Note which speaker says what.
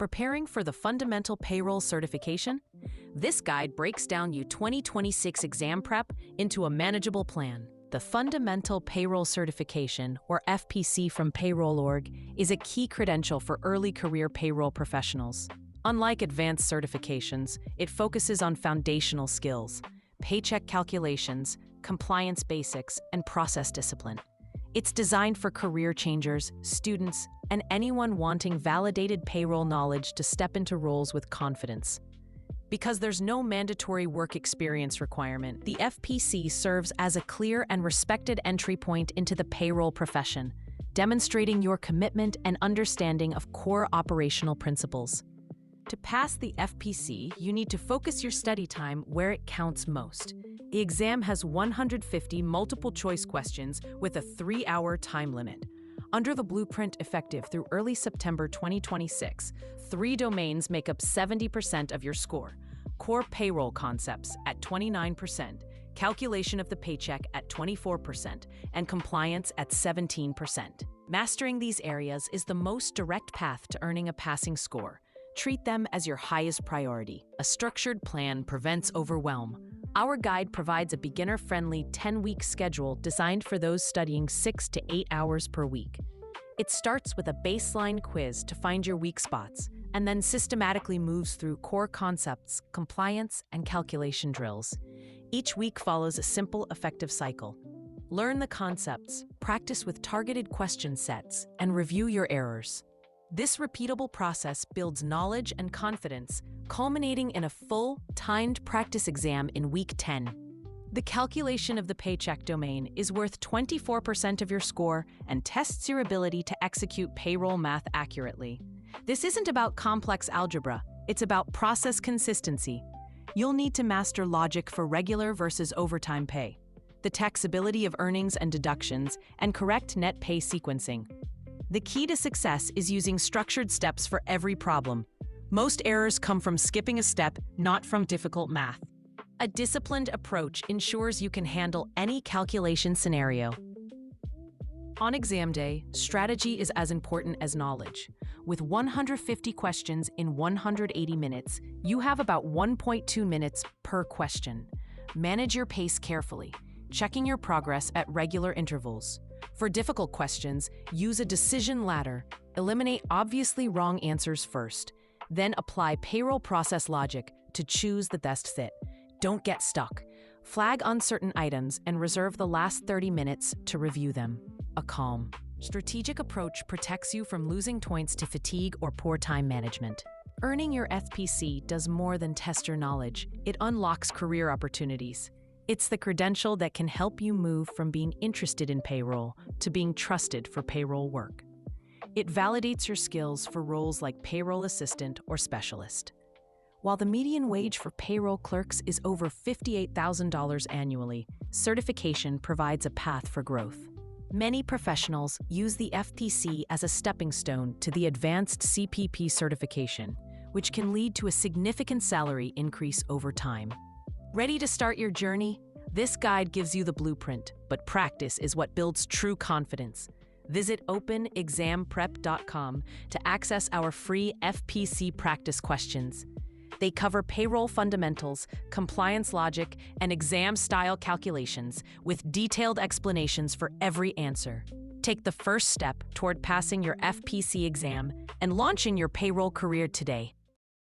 Speaker 1: Preparing for the Fundamental Payroll Certification? This guide breaks down your 2026 exam prep into a manageable plan. The Fundamental Payroll Certification, or FPC from Payroll.org, is a key credential for early career payroll professionals. Unlike advanced certifications, it focuses on foundational skills, paycheck calculations, compliance basics, and process discipline. It's designed for career changers, students, and anyone wanting validated payroll knowledge to step into roles with confidence. Because there's no mandatory work experience requirement, the FPC serves as a clear and respected entry point into the payroll profession, demonstrating your commitment and understanding of core operational principles. To pass the FPC, you need to focus your study time where it counts most. The exam has 150 multiple-choice questions with a 3-hour time limit. Under the blueprint effective through early September 2026, 3 domains make up 70% of your score: core payroll concepts at 29%, calculation of the paycheck at 24%, and compliance at 17%. Mastering these areas is the most direct path to earning a passing score. Treat them as your highest priority. A structured plan prevents overwhelm. Our guide provides a beginner-friendly 10-week schedule designed for those studying 6 to 8 hours per week. It starts with a baseline quiz to find your weak spots, and then systematically moves through core concepts, compliance, and calculation drills. Each week follows a simple, effective cycle. Learn the concepts, practice with targeted question sets, and review your errors. This repeatable process builds knowledge and confidence, culminating in a full, timed practice exam in week 10. The calculation of the paycheck domain is worth 24% of your score and tests your ability to execute payroll math accurately. This isn't about complex algebra, it's about process consistency. You'll need to master logic for regular versus overtime pay, the taxability of earnings and deductions, and correct net pay sequencing. The key to success is using structured steps for every problem. Most errors come from skipping a step, not from difficult math. A disciplined approach ensures you can handle any calculation scenario. On exam day, strategy is as important as knowledge. With 150 questions in 180 minutes, you have about 1.2 minutes per question. Manage your pace carefully, checking your progress at regular intervals. For difficult questions, use a decision ladder. Eliminate obviously wrong answers first. Then apply payroll process logic to choose the best fit. Don't get stuck. Flag uncertain items and reserve the last 30 minutes to review them. A calm, strategic approach protects you from losing points to fatigue or poor time management. Earning your FPC does more than test your knowledge. It unlocks career opportunities. It's the credential that can help you move from being interested in payroll to being trusted for payroll work. It validates your skills for roles like payroll assistant or specialist. While the median wage for payroll clerks is over $58,000 annually, certification provides a path for growth. Many professionals use the FPC as a stepping stone to the advanced CPP certification, which can lead to a significant salary increase over time. Ready to start your journey? This guide gives you the blueprint, but practice is what builds true confidence. Visit openexamprep.com to access our free FPC practice questions. They cover payroll fundamentals, compliance logic, and exam-style calculations with detailed explanations for every answer. Take the first step toward passing your FPC exam and launching your payroll career today.